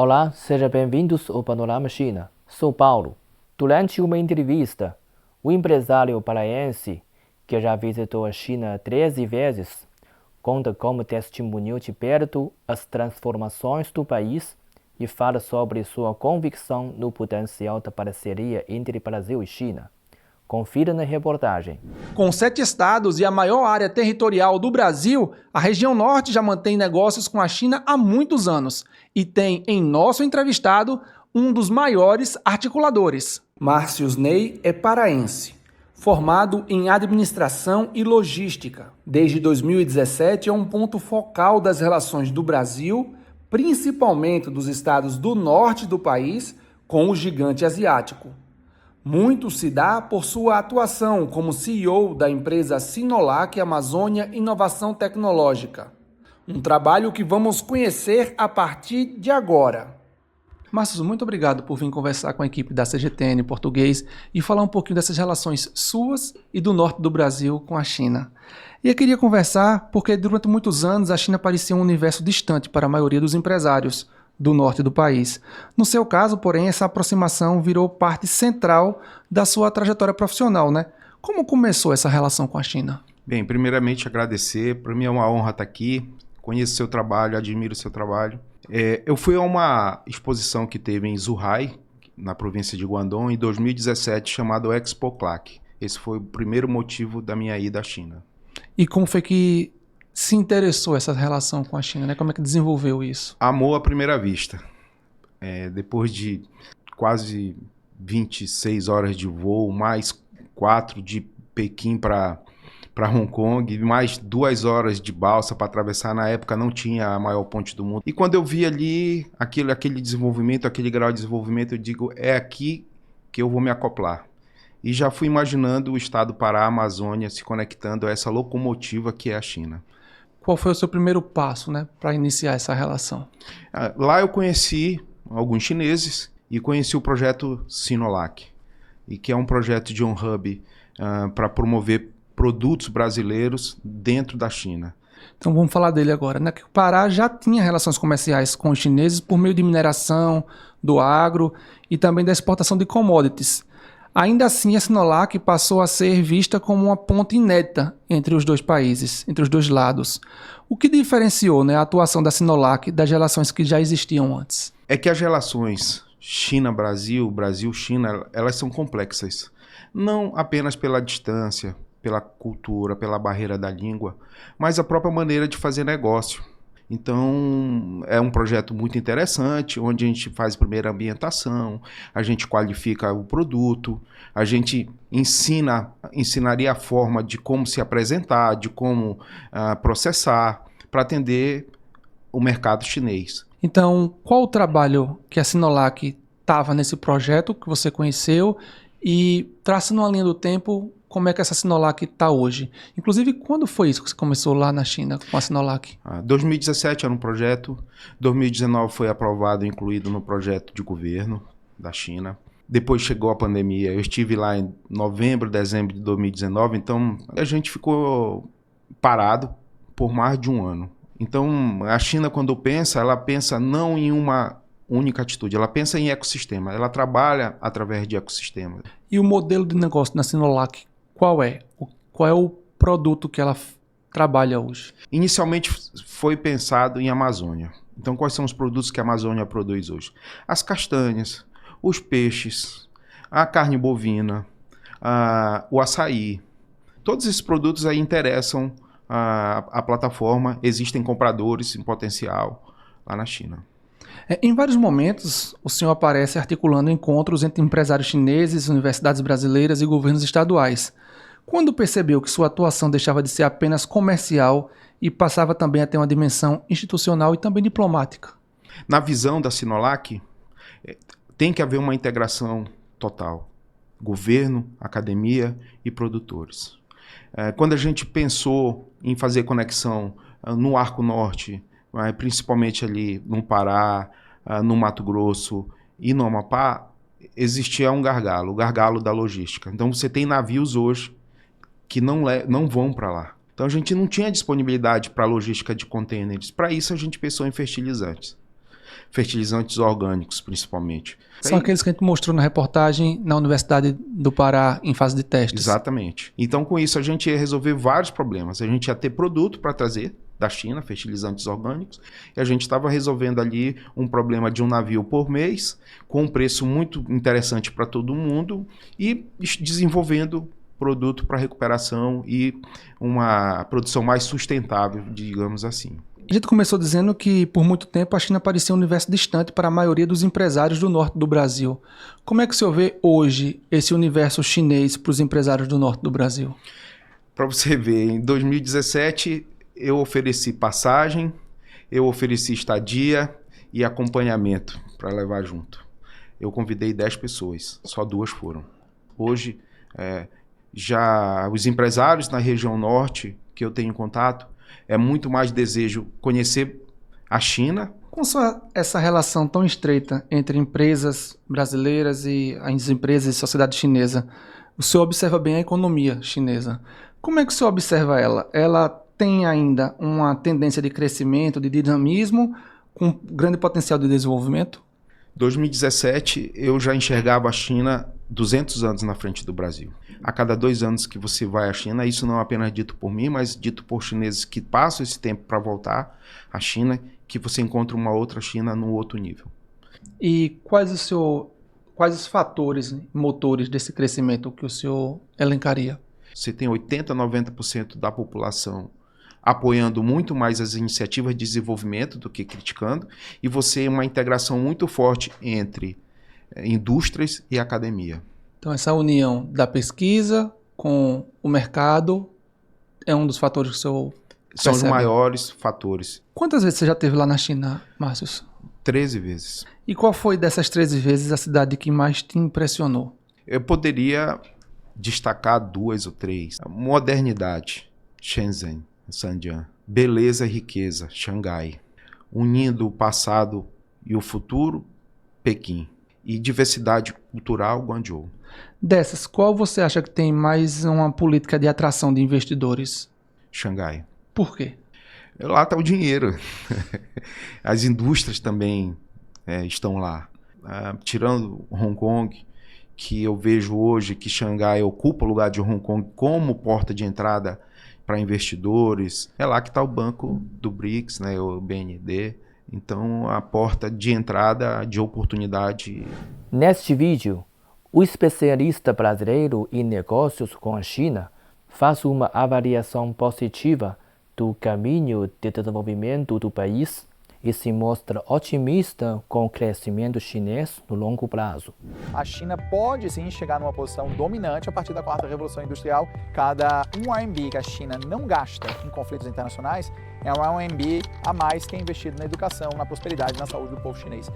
Olá, sejam bem-vindos ao Panorama China. Sou Paulo. Durante uma entrevista, o empresário paraense, que já visitou a China 13 vezes, conta como testemunhou de perto as transformações do país e fala sobre sua convicção no potencial da parceria entre Brasil e China. Confira na reportagem. Com 7 estados e a maior área territorial do Brasil, a região norte já mantém negócios com a China há muitos anos e tem em nosso entrevistado um dos maiores articuladores. Márcio Ney é paraense, formado em administração e logística. Desde 2017 é um ponto focal das relações do Brasil, principalmente dos estados do norte do país, com o gigante asiático. Muito se dá por sua atuação como CEO da empresa Sinolac Amazônia Inovação Tecnológica. Um trabalho que vamos conhecer a partir de agora. Márcio, muito obrigado por vir conversar com a equipe da CGTN Português e falar um pouquinho dessas relações suas e do norte do Brasil com a China. E eu queria conversar porque durante muitos anos a China parecia um universo distante para a maioria dos empresários do norte do país. No seu caso, porém, essa aproximação virou parte central da sua trajetória profissional, né? Como começou essa relação com a China? Bem, primeiramente agradecer, para mim é uma honra estar aqui, conheço seu trabalho, admiro seu trabalho. Eu fui a uma exposição que teve em Zhuhai, na província de Guangdong, em 2017, chamado Expo CLAC. Esse foi o primeiro motivo da minha ida à China. E como foi que se interessou essa relação com a China, né? Como é que desenvolveu isso? Amor à primeira vista. Depois de quase 26 horas de voo, mais 4 de Pequim para Hong Kong, mais 2 horas de balsa para atravessar. Na época não tinha a maior ponte do mundo. E quando eu vi ali aquele desenvolvimento, aquele grau de desenvolvimento, eu digo, é aqui que eu vou me acoplar. E já fui imaginando o estado Pará, a Amazônia, se conectando a essa locomotiva que é a China. Qual foi o seu primeiro passo, né, para iniciar essa relação? Lá eu conheci alguns chineses e conheci o projeto Sinolac, e que é um projeto de hub para promover produtos brasileiros dentro da China. Então vamos falar dele agora, né? Que o Pará já tinha relações comerciais com os chineses por meio de mineração, do agro e também da exportação de commodities. Ainda assim, a Sinolac passou a ser vista como uma ponte inédita entre os dois países, entre os dois lados. O que diferenciou, né, a atuação da Sinolac das relações que já existiam antes? É que as relações China-Brasil, Brasil-China, elas são complexas. Não apenas pela distância, pela cultura, pela barreira da língua, mas a própria maneira de fazer negócio. Então, é um projeto muito interessante, onde a gente faz primeiro a ambientação, a gente qualifica o produto, a gente ensinaria a forma de como se apresentar, de como processar, para atender o mercado chinês. Então, qual o trabalho que a Sinolac estava nesse projeto que você conheceu e traçando uma linha do tempo, como é que essa Sinolac está hoje? Inclusive, quando foi isso que você começou lá na China com a Sinolac? 2017 era um projeto, 2019 foi aprovado e incluído no projeto de governo da China. Depois chegou a pandemia, eu estive lá em novembro, dezembro de 2019, então a gente ficou parado por mais de um ano. Então a China, quando pensa, ela pensa não em uma única atitude, ela pensa em ecossistema, ela trabalha através de ecossistema. E o modelo de negócio na Sinolac, qual é? Qual é o produto que ela trabalha hoje? Inicialmente foi pensado em Amazônia. Então quais são os produtos que a Amazônia produz hoje? As castanhas, os peixes, a carne bovina, o açaí. Todos esses produtos aí interessam a plataforma, existem compradores em potencial lá na China. Em vários momentos, o senhor aparece articulando encontros entre empresários chineses, universidades brasileiras e governos estaduais. Quando percebeu que sua atuação deixava de ser apenas comercial e passava também a ter uma dimensão institucional e também diplomática? Na visão da Sinolac, tem que haver uma integração total. Governo, academia e produtores. Quando a gente pensou em fazer conexão no Arco Norte, principalmente ali no Pará, no Mato Grosso e no Amapá, existia um gargalo, o gargalo da logística. Então você tem navios hoje que não vão para lá. Então a gente não tinha disponibilidade para logística de contêineres. Para isso a gente pensou em fertilizantes. fertilizantes orgânicos, principalmente. São aqueles que a gente mostrou na reportagem na Universidade do Pará em fase de testes. Exatamente. Então, com isso, a gente ia resolver vários problemas. A gente ia ter produto para trazer da China, fertilizantes orgânicos, e a gente estava resolvendo ali um problema de um navio por mês, com um preço muito interessante para todo mundo, e desenvolvendo produto para recuperação e uma produção mais sustentável, digamos assim. A gente começou dizendo que, por muito tempo, a China parecia um universo distante para a maioria dos empresários do norte do Brasil. Como é que o senhor vê hoje esse universo chinês para os empresários do norte do Brasil? Para você ver, em 2017, eu ofereci passagem, eu ofereci estadia e acompanhamento para levar junto. Eu convidei 10 pessoas, só 2 foram. Hoje, já os empresários na região norte que eu tenho contato, é muito mais desejo conhecer a China. Com essa relação tão estreita entre empresas brasileiras e as empresas e sociedade chinesa, o senhor observa bem a economia chinesa. Como é que o senhor observa ela? Ela tem ainda uma tendência de crescimento, de dinamismo, com grande potencial de desenvolvimento? 2017, eu já enxergava a China 200 anos na frente do Brasil. A cada 2 anos que você vai à China, isso não é apenas dito por mim, mas dito por chineses que passam esse tempo para voltar à China, que você encontra uma outra China num outro nível. E quais os fatores, motores desse crescimento que o senhor elencaria? Você tem 80%, 90% da população apoiando muito mais as iniciativas de desenvolvimento do que criticando, e você tem uma integração muito forte entre indústrias e academia. Então essa união da pesquisa com o mercado é um dos fatores que o senhor São percebe? os maiores fatores. Quantas vezes você já esteve lá na China, Márcio? 13 vezes. E qual foi dessas 13 vezes a cidade que mais te impressionou? Eu poderia destacar 2 ou 3. Modernidade, Shenzhen, Sanjian. Beleza e riqueza, Xangai. Unindo o passado e o futuro, Pequim. E diversidade cultural, Guangzhou. Dessas, qual você acha que tem mais uma política de atração de investidores? Xangai. Por quê? Lá está o dinheiro. As indústrias também estão lá. Tirando Hong Kong, que eu vejo hoje que Xangai ocupa o lugar de Hong Kong como porta de entrada para investidores. É lá que está o banco do BRICS, né, o BND. Então, a porta de entrada de oportunidade. Neste vídeo, o especialista brasileiro em negócios com a China faz uma avaliação positiva do caminho de desenvolvimento do país e se mostra otimista com o crescimento chinês no longo prazo. A China pode sim chegar numa posição dominante a partir da 4ª Revolução Industrial. Cada RMB que a China não gasta em conflitos internacionais é um RMB a mais que é investido na educação, na prosperidade e na saúde do povo chinês.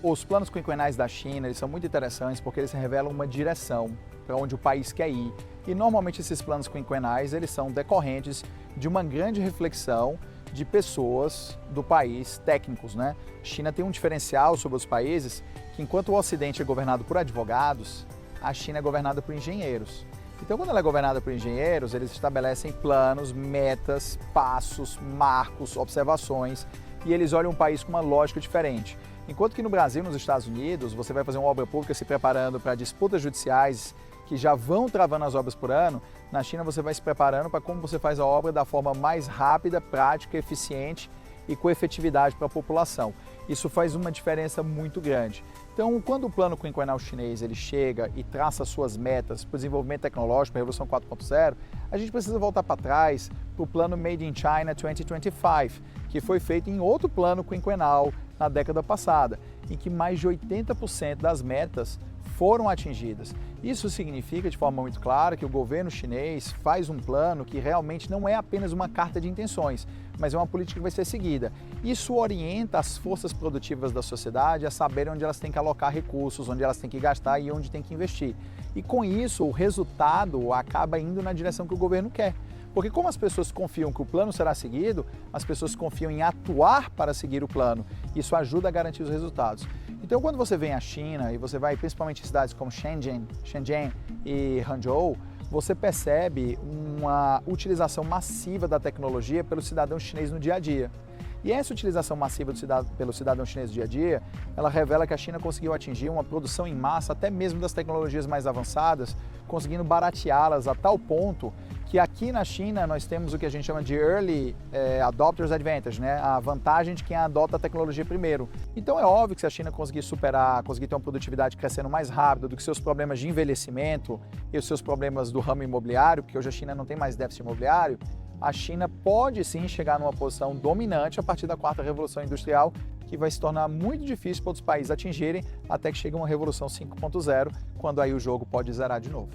Os planos quinquenais da China eles são muito interessantes porque eles revelam uma direção para onde o país quer ir. E normalmente esses planos quinquenais eles são decorrentes de uma grande reflexão de pessoas do país, técnicos, né? A China tem um diferencial sobre os países que enquanto o Ocidente é governado por advogados, a China é governada por engenheiros. Então, quando ela é governada por engenheiros, eles estabelecem planos, metas, passos, marcos, observações e eles olham o país com uma lógica diferente. Enquanto que no Brasil, nos Estados Unidos, você vai fazer uma obra pública se preparando para disputas judiciais que já vão travando as obras por ano, na China você vai se preparando para como você faz a obra da forma mais rápida, prática, eficiente e com efetividade para a população. Isso faz uma diferença muito grande. Então, quando o plano quinquenal chinês ele chega e traça suas metas para o desenvolvimento tecnológico, para a Revolução 4.0, a gente precisa voltar para trás para o plano Made in China 2025, que foi feito em outro plano quinquenal na década passada, em que mais de 80% das metas foram atingidas. Isso significa, de forma muito clara, que o governo chinês faz um plano que realmente não é apenas uma carta de intenções, mas é uma política que vai ser seguida. Isso orienta as forças produtivas da sociedade a saberem onde elas têm que alocar recursos, onde elas têm que gastar e onde têm que investir. E com isso, o resultado acaba indo na direção que o governo quer. Porque como as pessoas confiam que o plano será seguido, as pessoas confiam em atuar para seguir o plano. Isso ajuda a garantir os resultados. Então, quando você vem à China e você vai principalmente em cidades como Shenzhen e Hangzhou, você percebe uma utilização massiva da tecnologia pelo cidadão chinês no dia a dia. E essa utilização massiva pelo cidadão chinês no dia a dia, ela revela que a China conseguiu atingir uma produção em massa, até mesmo das tecnologias mais avançadas, conseguindo barateá-las a tal ponto que aqui na China nós temos o que a gente chama de Early Adopters Advantage, né? A vantagem de quem adota a tecnologia primeiro. Então é óbvio que se a China conseguir superar, conseguir ter uma produtividade crescendo mais rápido do que seus problemas de envelhecimento e os seus problemas do ramo imobiliário, porque hoje a China não tem mais déficit imobiliário, a China pode sim chegar numa posição dominante a partir da quarta revolução industrial, que vai se tornar muito difícil para outros países atingirem, até que chegue uma revolução 5.0, quando aí o jogo pode zerar de novo.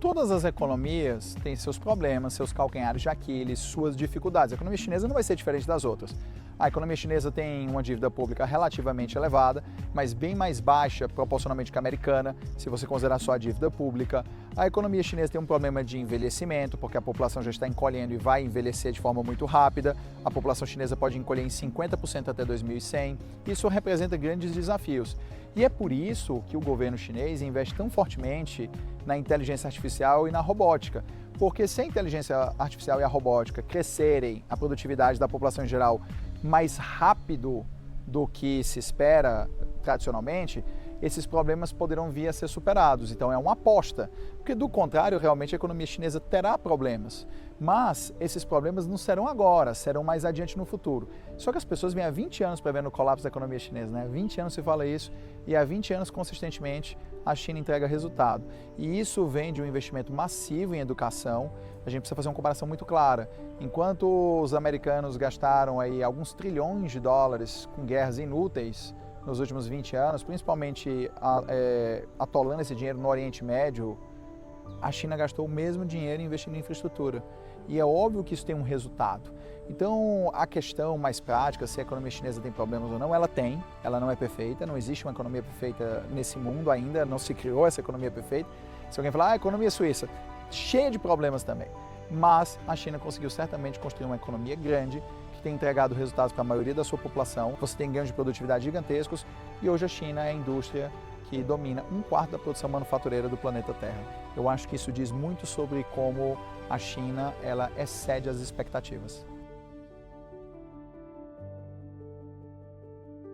Todas as economias têm seus problemas, seus calcanhares de Aquiles, suas dificuldades. A economia chinesa não vai ser diferente das outras. A economia chinesa tem uma dívida pública relativamente elevada, mas bem mais baixa proporcionalmente que a americana, se você considerar só a dívida pública. A economia chinesa tem um problema de envelhecimento, porque a população já está encolhendo e vai envelhecer de forma muito rápida. A população chinesa pode encolher em 50% até 2100. Isso representa grandes desafios. E é por isso que o governo chinês investe tão fortemente na inteligência artificial e na robótica. Porque se a inteligência artificial e a robótica crescerem, a produtividade da população em geral mais rápido do que se espera tradicionalmente, esses problemas poderão vir a ser superados. Então é uma aposta, porque do contrário, realmente a economia chinesa terá problemas. Mas esses problemas não serão agora, serão mais adiante no futuro. Só que as pessoas vêm há 20 anos prevendo o colapso da economia chinesa, né? 20 anos se fala isso e há 20 anos consistentemente a China entrega resultado. E isso vem de um investimento massivo em educação. A gente precisa fazer uma comparação muito clara. Enquanto os americanos gastaram aí alguns trilhões de dólares com guerras inúteis nos últimos 20 anos, principalmente atolando esse dinheiro no Oriente Médio, a China gastou o mesmo dinheiro investindo em infraestrutura. E é óbvio que isso tem um resultado. Então, a questão mais prática, se a economia chinesa tem problemas ou não, ela tem, ela não é perfeita, não existe uma economia perfeita nesse mundo ainda, não se criou essa economia perfeita. Se alguém falar, a economia suíça, cheia de problemas também. Mas a China conseguiu certamente construir uma economia grande, que tem entregado resultados para a maioria da sua população. Você tem ganhos de produtividade gigantescos e hoje a China é a indústria que domina 1/4 da produção manufatureira do planeta Terra. Eu acho que isso diz muito sobre como a China ela excede as expectativas.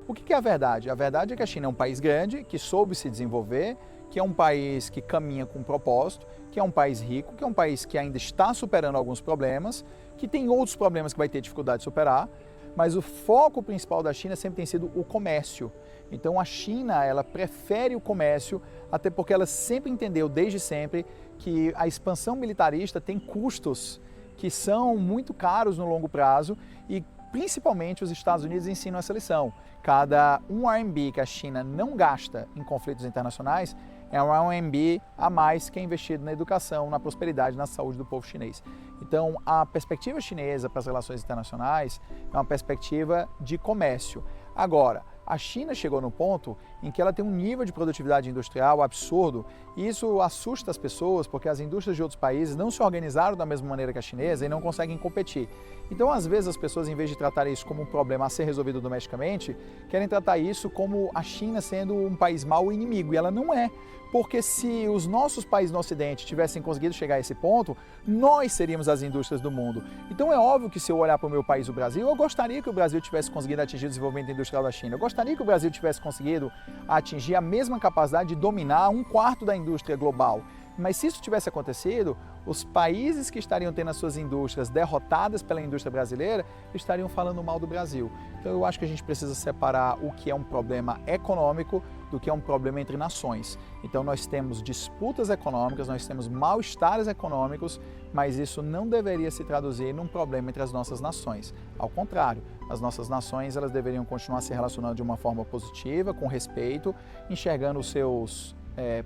O que é a verdade? A verdade é que a China é um país grande, que soube se desenvolver, que é um país que caminha com propósito, que é um país rico, que é um país que ainda está superando alguns problemas, que tem outros problemas que vai ter dificuldade de superar, mas o foco principal da China sempre tem sido o comércio. Então a China, ela prefere o comércio, até porque ela sempre entendeu, desde sempre, que a expansão militarista tem custos que são muito caros no longo prazo e principalmente os Estados Unidos ensinam essa lição. Cada 1 RMB que a China não gasta em conflitos internacionais é um RMB a mais que é investido na educação, na prosperidade, na saúde do povo chinês. Então, a perspectiva chinesa para as relações internacionais é uma perspectiva de comércio. Agora, a China chegou no ponto em que ela tem um nível de produtividade industrial absurdo e isso assusta as pessoas porque as indústrias de outros países não se organizaram da mesma maneira que a chinesa e não conseguem competir. Então, às vezes, as pessoas, em vez de tratar isso como um problema a ser resolvido domesticamente, querem tratar isso como a China sendo um país mau inimigo, e ela não é. Porque se os nossos países no Ocidente tivessem conseguido chegar a esse ponto, nós seríamos as indústrias do mundo. Então é óbvio que se eu olhar para o meu país, o Brasil, eu gostaria que o Brasil tivesse conseguido atingir o desenvolvimento industrial da China. Eu gostaria que o Brasil tivesse conseguido atingir a mesma capacidade de dominar 1/4 da indústria global. Mas se isso tivesse acontecido, os países que estariam tendo as suas indústrias derrotadas pela indústria brasileira estariam falando mal do Brasil. Então eu acho que a gente precisa separar o que é um problema econômico do que é um problema entre nações. Então nós temos disputas econômicas, nós temos mal-estares econômicos, mas isso não deveria se traduzir num problema entre as nossas nações. Ao contrário, as nossas nações elas deveriam continuar se relacionando de uma forma positiva, com respeito, enxergando os seus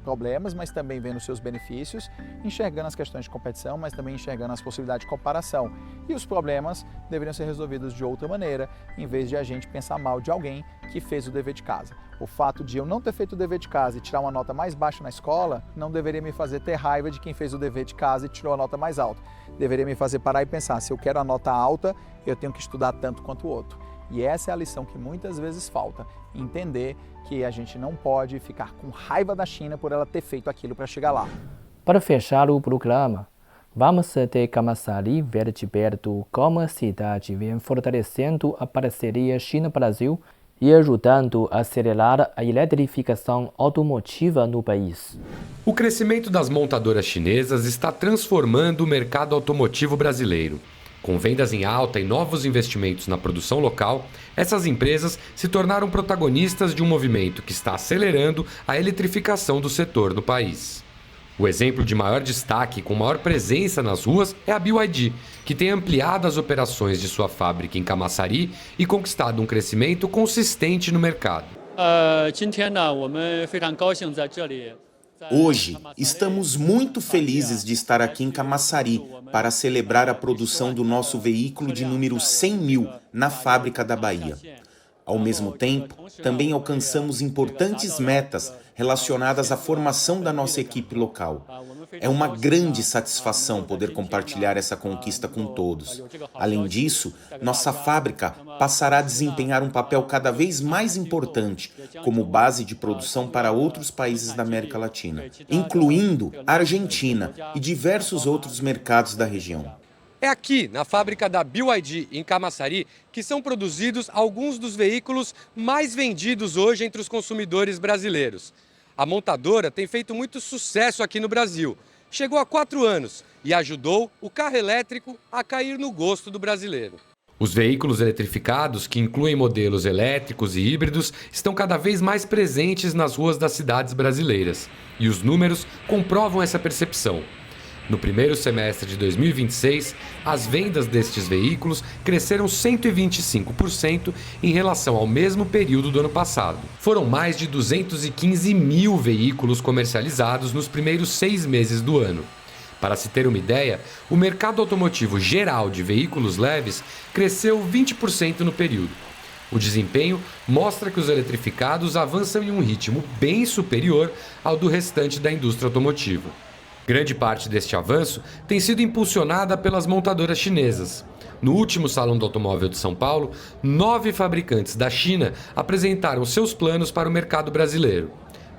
problemas, mas também vendo os seus benefícios, enxergando as questões de competição, mas também enxergando as possibilidades de comparação. E os problemas deveriam ser resolvidos de outra maneira, em vez de a gente pensar mal de alguém que fez o dever de casa. O fato de eu não ter feito o dever de casa e tirar uma nota mais baixa na escola não deveria me fazer ter raiva de quem fez o dever de casa e tirou a nota mais alta. Deveria me fazer parar e pensar, se eu quero a nota alta, eu tenho que estudar tanto quanto o outro. E essa é a lição que muitas vezes falta, entender que a gente não pode ficar com raiva da China por ela ter feito aquilo para chegar lá. Para fechar o programa, vamos até Camaçari ver de perto como a cidade vem fortalecendo a parceria China-Brasil e ajudando a acelerar a eletrificação automotiva no país. O crescimento das montadoras chinesas está transformando o mercado automotivo brasileiro. Com vendas em alta e novos investimentos na produção local, essas empresas se tornaram protagonistas de um movimento que está acelerando a eletrificação do setor no país. O exemplo de maior destaque e com maior presença nas ruas é a BYD, que tem ampliado as operações de sua fábrica em Camaçari e conquistado um crescimento consistente no mercado. Hoje, estamos muito felizes de estar aqui em Camaçari para celebrar a produção do nosso veículo de número 100.000 na fábrica da Bahia. Ao mesmo tempo, também alcançamos importantes metas relacionadas à formação da nossa equipe local. É uma grande satisfação poder compartilhar essa conquista com todos. Além disso, nossa fábrica passará a desempenhar um papel cada vez mais importante como base de produção para outros países da América Latina, incluindo a Argentina e diversos outros mercados da região. É aqui, na fábrica da BYD, em Camaçari, que são produzidos alguns dos veículos mais vendidos hoje entre os consumidores brasileiros. A montadora tem feito muito sucesso aqui no Brasil. Chegou há 4 anos e ajudou o carro elétrico a cair no gosto do brasileiro. Os veículos eletrificados, que incluem modelos elétricos e híbridos, estão cada vez mais presentes nas ruas das cidades brasileiras. E os números comprovam essa percepção. No primeiro semestre de 2026, as vendas destes veículos cresceram 125% em relação ao mesmo período do ano passado. Foram mais de 215 mil veículos comercializados nos primeiros 6 meses do ano. Para se ter uma ideia, o mercado automotivo geral de veículos leves cresceu 20% no período. O desempenho mostra que os eletrificados avançam em um ritmo bem superior ao do restante da indústria automotiva. Grande parte deste avanço tem sido impulsionada pelas montadoras chinesas. No último Salão do Automóvel de São Paulo, 9 fabricantes da China apresentaram seus planos para o mercado brasileiro.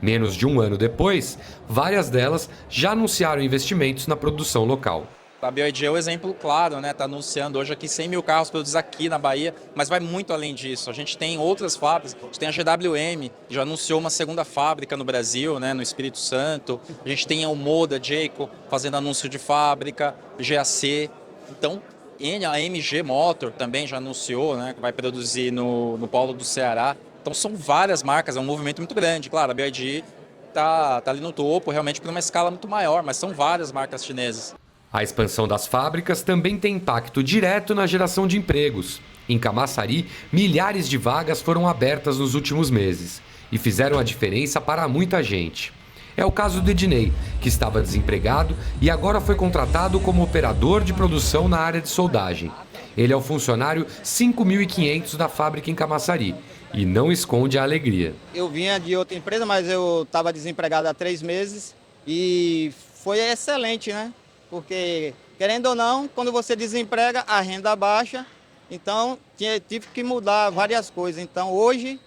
Menos de um ano depois, várias delas já anunciaram investimentos na produção local. A BYD é o exemplo claro, né? Está anunciando hoje aqui 100 mil carros produzidos aqui na Bahia, mas vai muito além disso. A gente tem outras fábricas, a gente tem a GWM, que já anunciou uma segunda fábrica no Brasil, né? No Espírito Santo. A gente tem a Omoda, Jayco, fazendo anúncio de fábrica, GAC. Então, a MG Motor também já anunciou, né? Que vai produzir no polo do Ceará. Então, são várias marcas, é um movimento muito grande. Claro, a BYD está ali no topo, realmente por uma escala muito maior, mas são várias marcas chinesas. A expansão das fábricas também tem impacto direto na geração de empregos. Em Camaçari, milhares de vagas foram abertas nos últimos meses e fizeram a diferença para muita gente. É o caso do Ednei, que estava desempregado e agora foi contratado como operador de produção na área de soldagem. Ele é o funcionário 5.500 da fábrica em Camaçari e não esconde a alegria. Eu vinha de outra empresa, mas eu estava desempregado há 3 meses e foi excelente, né? Porque, querendo ou não, quando você desemprega, a renda baixa, então tive que mudar várias coisas. Então, hoje,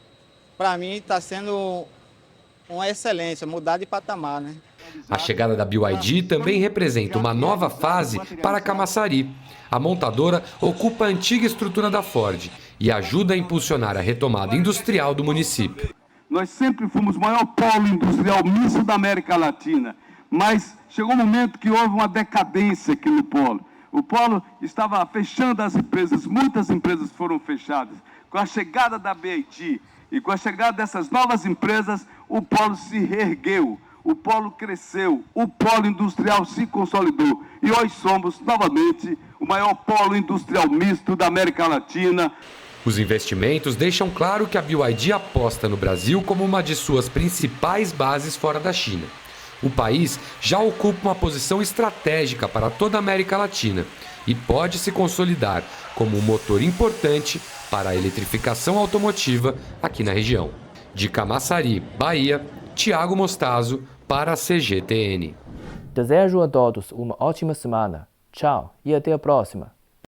para mim, está sendo uma excelência, mudar de patamar, né? A chegada da BYD também representa uma nova fase para Camaçari. A montadora ocupa a antiga estrutura da Ford e ajuda a impulsionar a retomada industrial do município. Nós sempre fomos o maior polo industrial misto da América Latina. Mas chegou um momento que houve uma decadência aqui no polo. O polo estava fechando as empresas, muitas empresas foram fechadas. Com a chegada da BYD e com a chegada dessas novas empresas, o polo se reergueu, o polo cresceu, o polo industrial se consolidou. E hoje somos, novamente, o maior polo industrial misto da América Latina. Os investimentos deixam claro que a BYD aposta no Brasil como uma de suas principais bases fora da China. O país já ocupa uma posição estratégica para toda a América Latina e pode se consolidar como um motor importante para a eletrificação automotiva aqui na região. De Camaçari, Bahia, Thiago Mostazo para a CGTN. Desejo a todos uma ótima semana. Tchau e até a próxima.